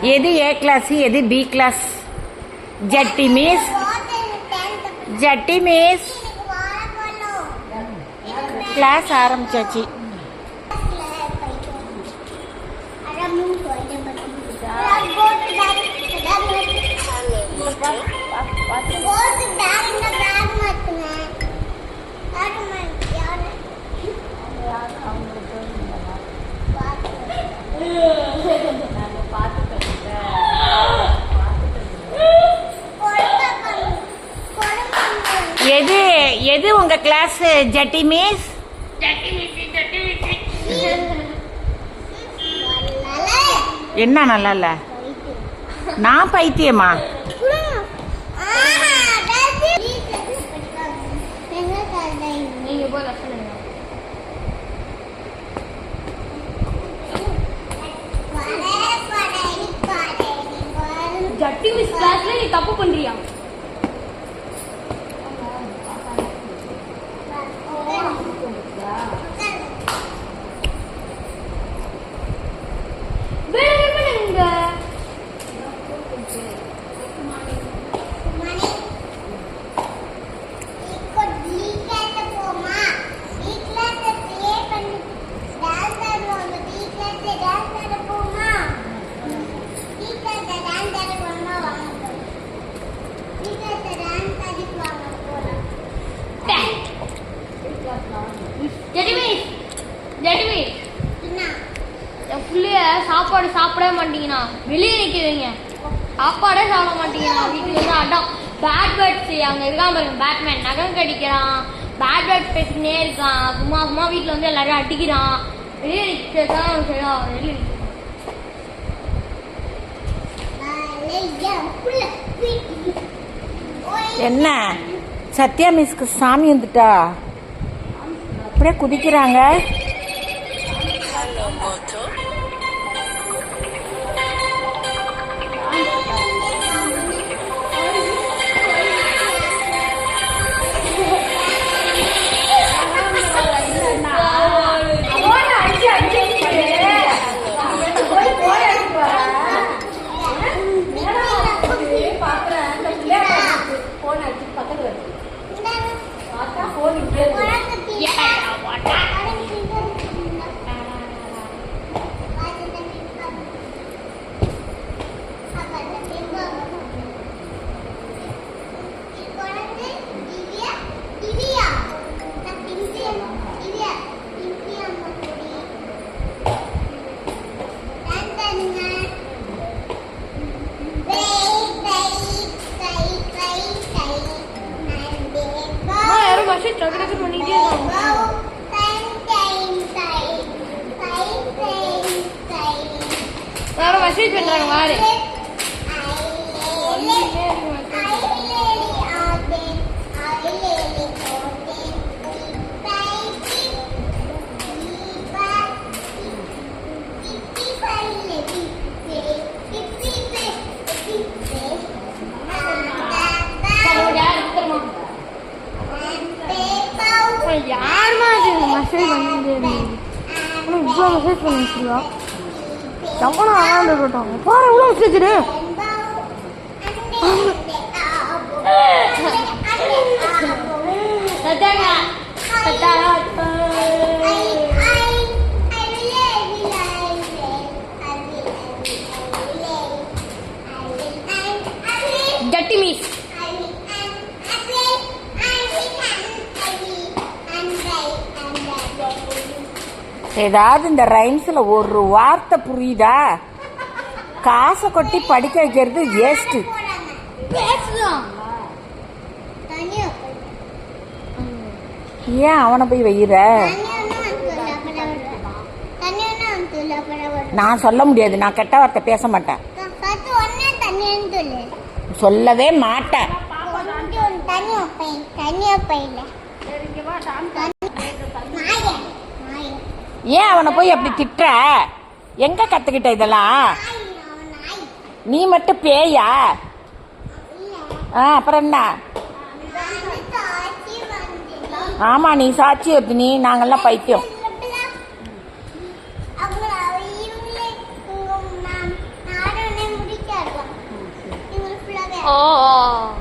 எது A class எது B class? ஜட்டி மிஸ், ஜட்டி மிஸ். கிளாஸ் ஆரம்பிச்சாச்சு. எது எது உங்க கிளாஸ் ஜட்டி மிஸ்? என்ன நல்லா இல்ல? நான் பைத்தியமா? ஜட்டி மிஸ் கிளாஸ்ல நீ தப்பு பண்றியா? சாப்பாடு சாப்பிடவே மாட்டீங்கன்னா வெளியே நிக்க வைங்க. சாப்பாடே சாப்பிட மாட்டீங்கன்னா வீட்டுல வந்து அடம். பேட் பேட்ஸ் அங்க இருக்கான் பாருங்க, பேட்மேன் நகம் கடிக்கிறான், பேட் பேட் பேசிக்கினே இருக்கான், சும்மா சும்மா வீட்டுல வந்து எல்லாரும் அடிக்கிறான். வெளியே நிற்கிறதான் வெளியே என்ன சத்யா மிஸ்க்கு சாமி வந்துட்டா அப்படியே குதிக்கிறாங்க. மெசேஜ் பண்றாங்க பாரு. யாருமா மெசேஜ் பண்ணி இவ்வளோ மெசேஜ் பண்ணிருக்கியா? எவ்வளோ ஆளாண்டு இருக்கட்டும். போற எவ்வளோ மெசேஜ் ஜட்டி மிஸ். ஏதாவது இந்த ரைம்ஸ்ல ஒரு வார்த்தை புரியுதா? காசை கொட்டி படிக்க வைக்கிறது வேஸ்ட். ஏன் அவனை போய் வைக்கிற? நான் சொல்ல முடியாது, நான் கெட்ட வார்த்தை பேச மாட்டேன், சொல்லவே மாட்டேன். ஏன் அவனை போய் அப்படி திட்டுற? எங்க கத்துக்கிட்ட இதெல்லாம்? நீ மட்டும் பேயா? அப்புறம் என்ன? ஆமா, நீ சாட்சி நீ, நாங்கெல்லாம் பைத்தியம். ஓ